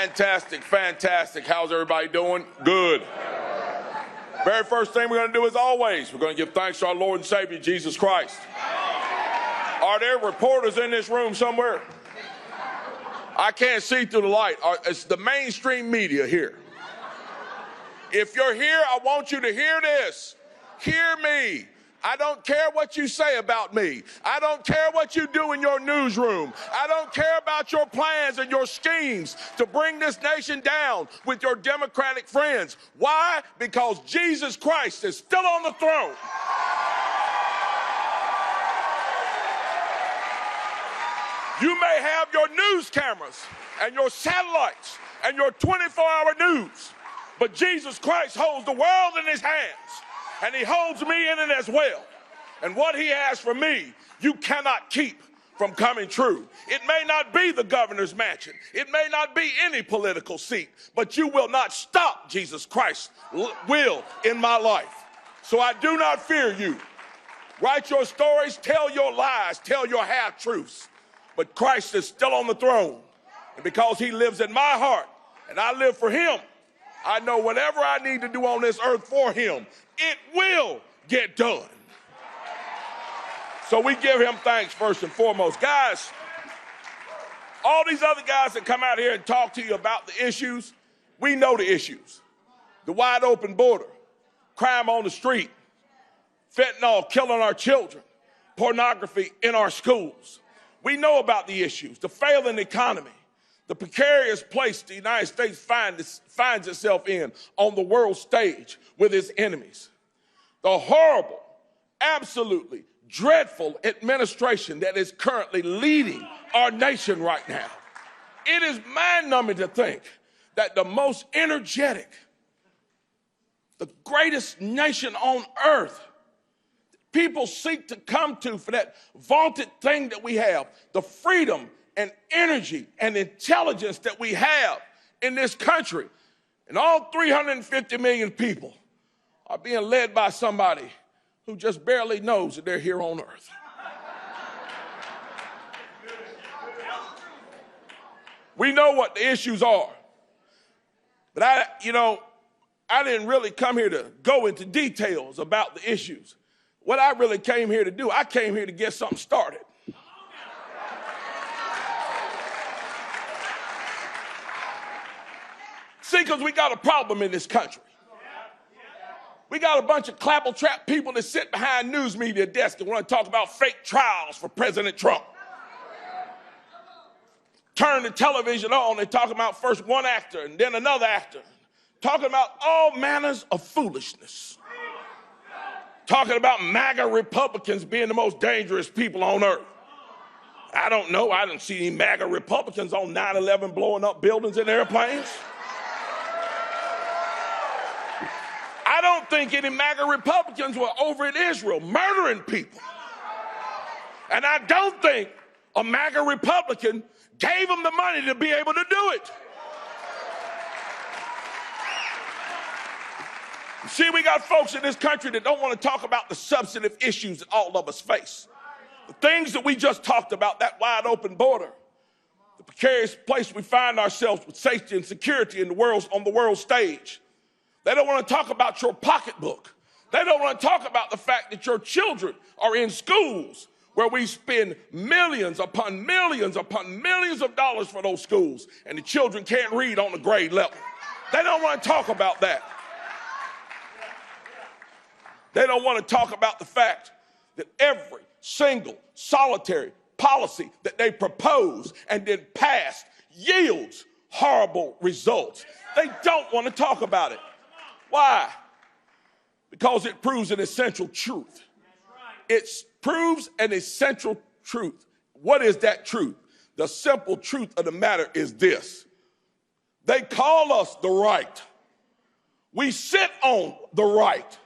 Fantastic, fantastic. How's everybody doing? Good. Very first thing we're going to do, as always, we're going to give thanks to our Lord and Savior, Jesus Christ. Are there reporters in this room somewhere? I can't see through the light. It's the mainstream media here. If you're here, I want you to hear this. Hear me. I don't care what you say about me. I don't care what you do in your newsroom. I don't care about your plans and your schemes to bring this nation down with your Democratic friends. Why? Because Jesus Christ is still on the throne. You may have your news cameras and your satellites and your 24-hour news, but Jesus Christ holds the world in his hands. And he holds me in it as well. And what he has for me, you cannot keep from coming true. It may not be the governor's mansion. It may not be any political seat, but you will not stop Jesus Christ's will in my life. So I do not fear you. Write your stories, tell your lies, tell your half-truths. But Christ is still on the throne. And because he lives in my heart and I live for him, I know whatever I need to do on this earth for him, it will get done. So we give him thanks first and foremost. Guys, all these other guys that come out here and talk to you about the issues, we know the issues. The wide open border, crime on the street, fentanyl killing our children, pornography in our schools. We know about the issues, the failing economy, the precarious place the United States finds itself in on the world stage with its enemies. The horrible, absolutely dreadful administration that is currently leading our nation right now. It is mind-numbing to think that the most energetic, the greatest nation on earth, people seek to come to for that vaunted thing that we have, the freedom and energy and intelligence that we have in this country. And all 350 million people are being led by somebody who just barely knows that they're here on earth. We know what the issues are. But I didn't really come here to go into details about the issues. What I really came here to do, I came here to get something started. See, because we got a problem in this country. We got a bunch of clapper-trap people that sit behind news media desks and want to talk about fake trials for President Trump. Turn the television on, they're talking about first one actor and then another actor. Talking about all manners of foolishness. Talking about MAGA Republicans being the most dangerous people on earth. I don't know. I didn't see any MAGA Republicans on 9/11 blowing up buildings and airplanes. I don't think any MAGA Republicans were over in Israel murdering people. And I don't think a MAGA Republican gave them the money to be able to do it. See, we got folks in this country that don't want to talk about the substantive issues that all of us face. The things that we just talked about, that wide open border, the precarious place we find ourselves with safety and security in the world, on the world stage. They don't want to talk about your pocketbook. They don't want to talk about the fact that your children are in schools where we spend millions upon millions upon millions of dollars for those schools, and the children can't read on the grade level. They don't want to talk about that. They don't want to talk about the fact that every single solitary policy that they propose and then pass yields horrible results. They don't want to talk about it. Why? Because it proves an essential truth. It proves an essential truth. What is that truth? The simple truth of the matter is this. They call us the right. We sit on the right.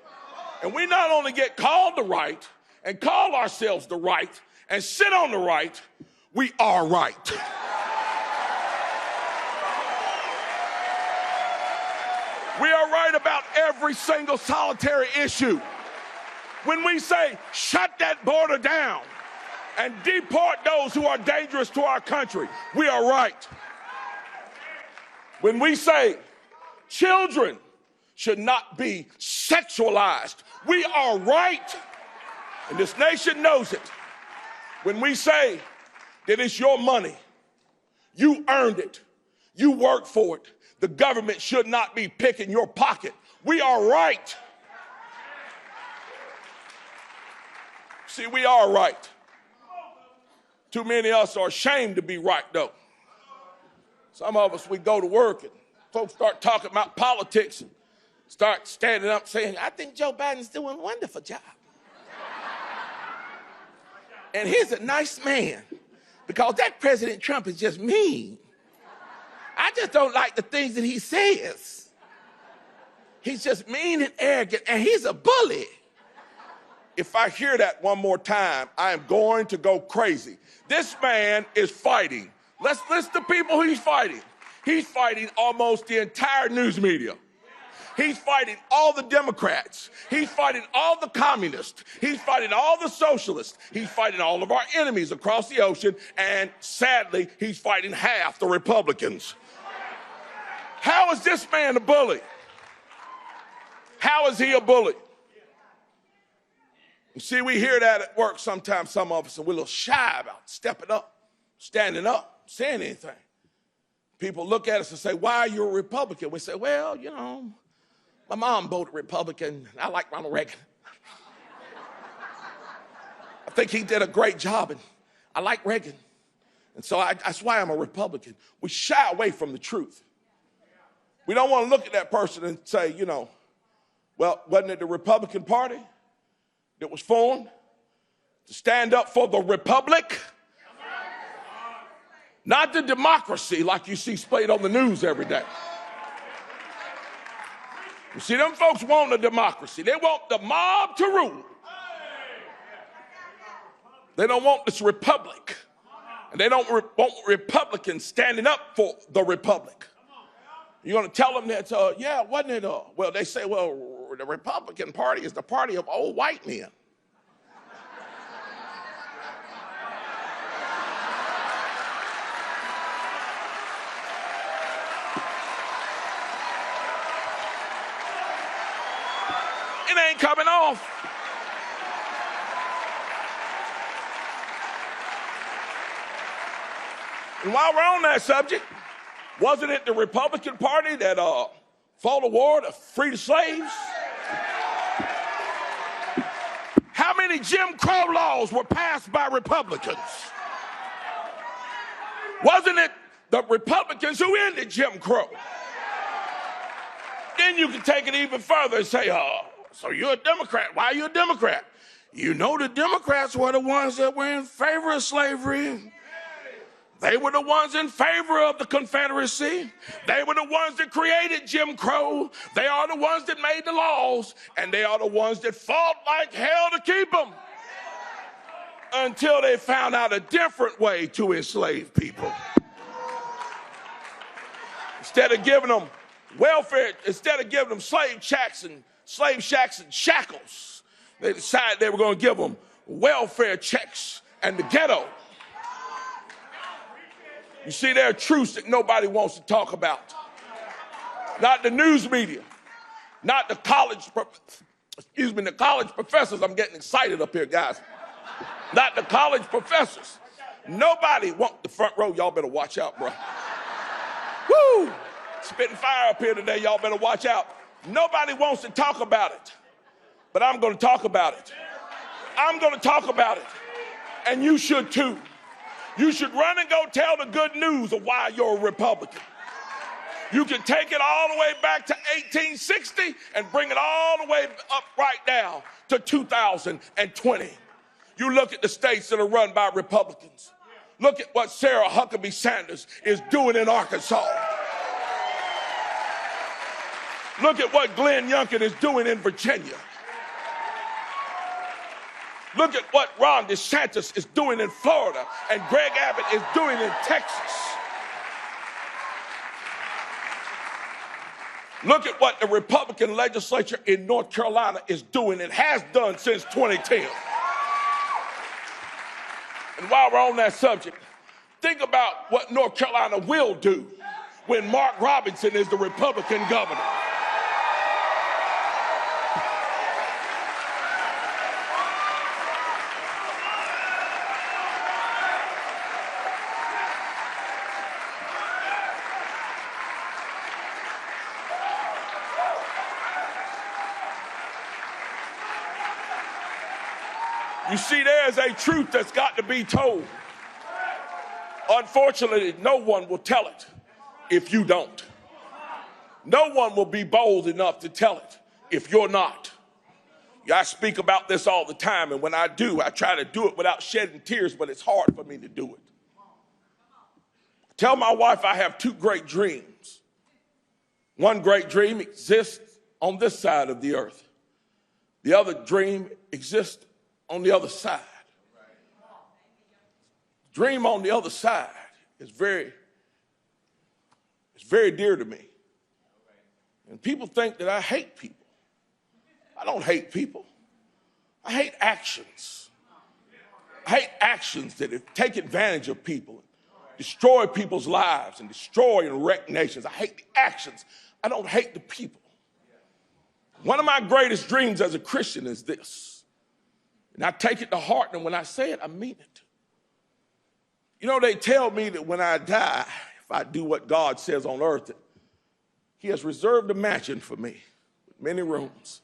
And we not only get called the right and call ourselves the right and sit on the right, we are right. We are right about every single solitary issue. When we say, shut that border down and deport those who are dangerous to our country, we are right. When we say children should not be sexualized, we are right, and this nation knows it. When we say that it's your money, you earned it, you worked for it, the government should not be picking your pocket, we are right. See, we are right. Too many of us are ashamed to be right, though. Some of us, we go to work and folks start talking about politics and start standing up saying, I think Joe Biden's doing a wonderful job. And he's a nice man, because that President Trump is just mean. I just don't like the things that he says. He's just mean and arrogant, and he's a bully. If I hear that one more time, I am going to go crazy. This man is fighting. Let's list the people he's fighting. He's fighting almost the entire news media. He's fighting all the Democrats. He's fighting all the communists. He's fighting all the socialists. He's fighting all of our enemies across the ocean. And sadly, he's fighting half the Republicans. How is this man a bully? How is he a bully? You see, we hear that at work sometimes, some of us, and we're a little shy about stepping up, standing up, saying anything. People look at us and say, why are you a Republican? We say, well, you know, my mom voted Republican. I like Ronald Reagan. I think he did a great job, and I like Reagan. And so that's why I'm a Republican. We shy away from the truth. We don't want to look at that person and say, you know, well, wasn't it the Republican Party that was formed to stand up for the republic? Not the democracy like you see played on the news every day. You see, them folks want a democracy. They want the mob to rule. They don't want this republic. And they don't want Republicans standing up for the republic. You're going to tell them that, yeah, wasn't it? Well, they say, well, the Republican Party is the party of old white men. It ain't coming off. And while we're on that subject, wasn't it the Republican Party that fought a war to free the slaves? How many Jim Crow laws were passed by Republicans? Wasn't it the Republicans who ended Jim Crow? Then you can take it even further and say, so you're a Democrat. Why are you a Democrat? You know, the Democrats were the ones that were in favor of slavery. They were the ones in favor of the Confederacy. They were the ones that created Jim Crow. They are the ones that made the laws, and they are the ones that fought like hell to keep them until they found out a different way to enslave people. Instead of giving them welfare, instead of giving them slave shacks and shackles, they decided they were going to give them welfare checks and the ghetto. You see, there are truths that nobody wants to talk about. Not the news media, not the college professors. I'm getting excited up here, guys. Not the college professors. Nobody wants the front row. Y'all better watch out, bro. Woo! Spitting fire up here today. Y'all better watch out. Nobody wants to talk about it, but I'm going to talk about it. I'm going to talk about it, and you should too. You should run and go tell the good news of why you're a Republican. You can take it all the way back to 1860 and bring it all the way up right now to 2020. You look at the states that are run by Republicans. Look at what Sarah Huckabee Sanders is doing in Arkansas. Look at what Glenn Youngkin is doing in Virginia. Look at what Ron DeSantis is doing in Florida and Greg Abbott is doing in Texas. Look at what the Republican legislature in North Carolina is doing and has done since 2010. And while we're on that subject, think about what North Carolina will do when Mark Robinson is the Republican governor. You see, there's a truth that's got to be told. Unfortunately, no one will tell it if you don't. No one will be bold enough to tell it if you're not. I speak about this all the time, and when I do, I try to do it without shedding tears, but it's hard for me to do it. Tell my wife I have two great dreams. One great dream exists on this side of the earth. The other dream exists on the other side. Dream on the other side is very dear to me. And people think that I hate people. I don't hate people. I hate actions. I hate actions that take advantage of people, destroy people's lives, and destroy and wreck nations. I hate the actions. I don't hate the people. One of my greatest dreams as a Christian is this. And I take it to heart, and when I say it, I mean it. You know, they tell me that when I die, if I do what God says on earth, that he has reserved a mansion for me with many rooms.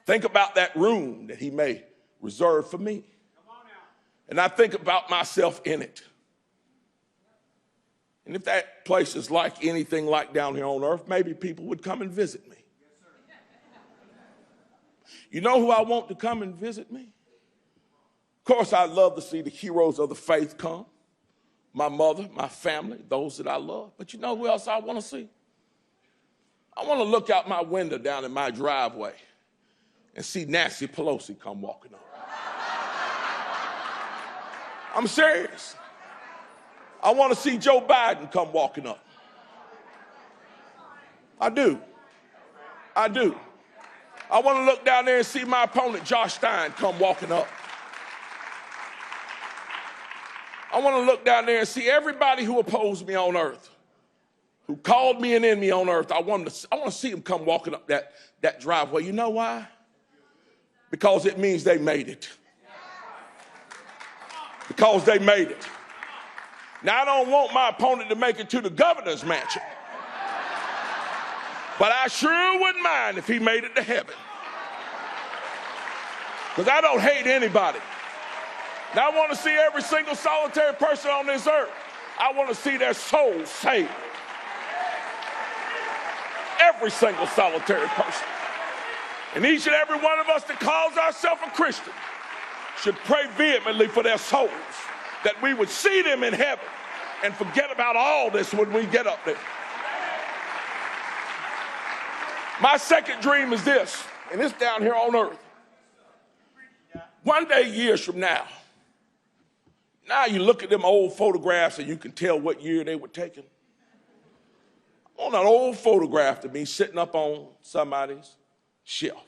Think about that room that he may reserve for me. And I think about myself in it. And if that place is like anything like down here on earth, maybe people would come and visit me. You know who I want to come and visit me? Of course, I'd love to see the heroes of the faith come. My mother, my family, those that I love. But you know who else I want to see? I want to look out my window down in my driveway and see Nancy Pelosi come walking up. I'm serious. I want to see Joe Biden come walking up. I do. I do. I want to look down there and see my opponent, Josh Stein, come walking up. I want to look down there and see everybody who opposed me on earth, who called me an enemy on earth. I want to see them come walking up that driveway. You know why? Because it means they made it. Because they made it. Now, I don't want my opponent to make it to the governor's mansion. But I sure wouldn't mind if he made it to heaven. Because I don't hate anybody. Now, I want to see every single solitary person on this earth. I want to see their souls saved. Every single solitary person. And each and every one of us that calls ourselves a Christian should pray vehemently for their souls, that we would see them in heaven and forget about all this when we get up there. My second dream is this, and it's down here on earth. One day, years from now you look at them old photographs and you can tell what year they were taken. I want an old photograph of me sitting up on somebody's shelf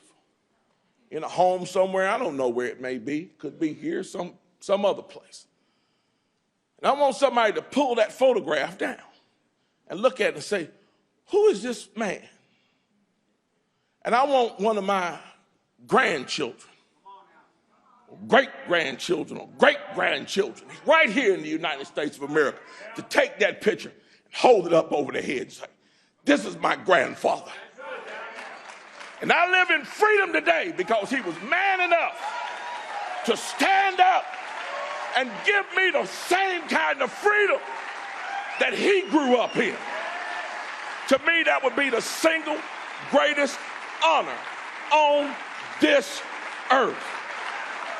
in a home somewhere. I don't know where it may be. Could be here, some other place. And I want somebody to pull that photograph down and look at it and say, who is this man? And I want one of my grandchildren, or great-grandchildren, or great-grandchildren, right here in the United States of America, to take that picture and hold it up over their head and say, this is my grandfather. And I live in freedom today because he was man enough to stand up and give me the same kind of freedom that he grew up in. To me, that would be the single greatest honor on this earth.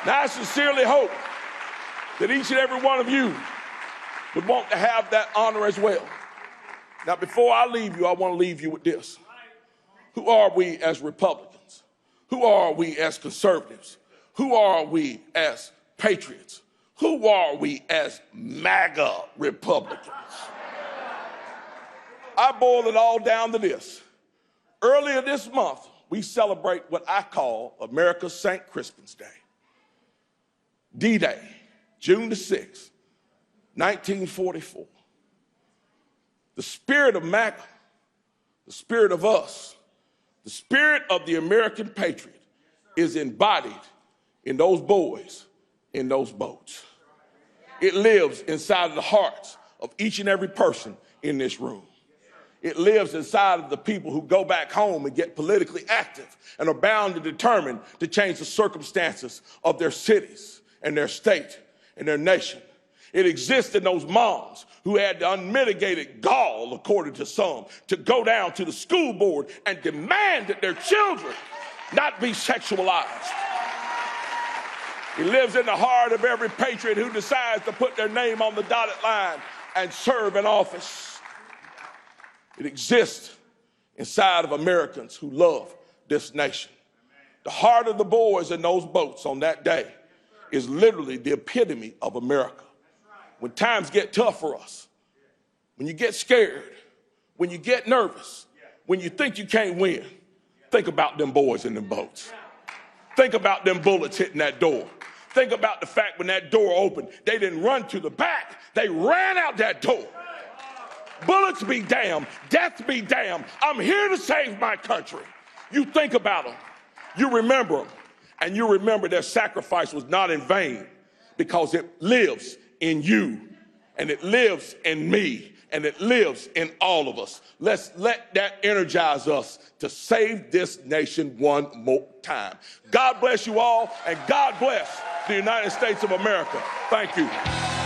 Now, I sincerely hope that each and every one of you would want to have that honor as well. Now, before I leave you, I want to leave you with this. Who are we as Republicans? Who are we as conservatives? Who are we as patriots? Who are we as MAGA Republicans? I boil it all down to this. Earlier this month, we celebrate what I call America's St. Crispin's Day. D-Day, June the 6th, 1944. The spirit of Mac, the spirit of us, the spirit of the American patriot is embodied in those boys in those boats. It lives inside of the hearts of each and every person in this room. It lives inside of the people who go back home and get politically active and are bound and determined to change the circumstances of their cities and their state and their nation. It exists in those moms who had the unmitigated gall, according to some, to go down to the school board and demand that their children not be sexualized. It lives in the heart of every patriot who decides to put their name on the dotted line and serve in office. It exists inside of Americans who love this nation. The heart of the boys in those boats on that day is literally the epitome of America. When times get tough for us, when you get scared, when you get nervous, when you think you can't win, think about them boys in them boats. Think about them bullets hitting that door. Think about the fact when that door opened, they didn't run to the back, they ran out that door. Bullets be damned, death be damned. I'm here to save my country. You think about them, you remember them, and you remember their sacrifice was not in vain because it lives in you, and it lives in me, and it lives in all of us. Let's let that energize us to save this nation one more time. God bless you all, and God bless the United States of America. Thank you.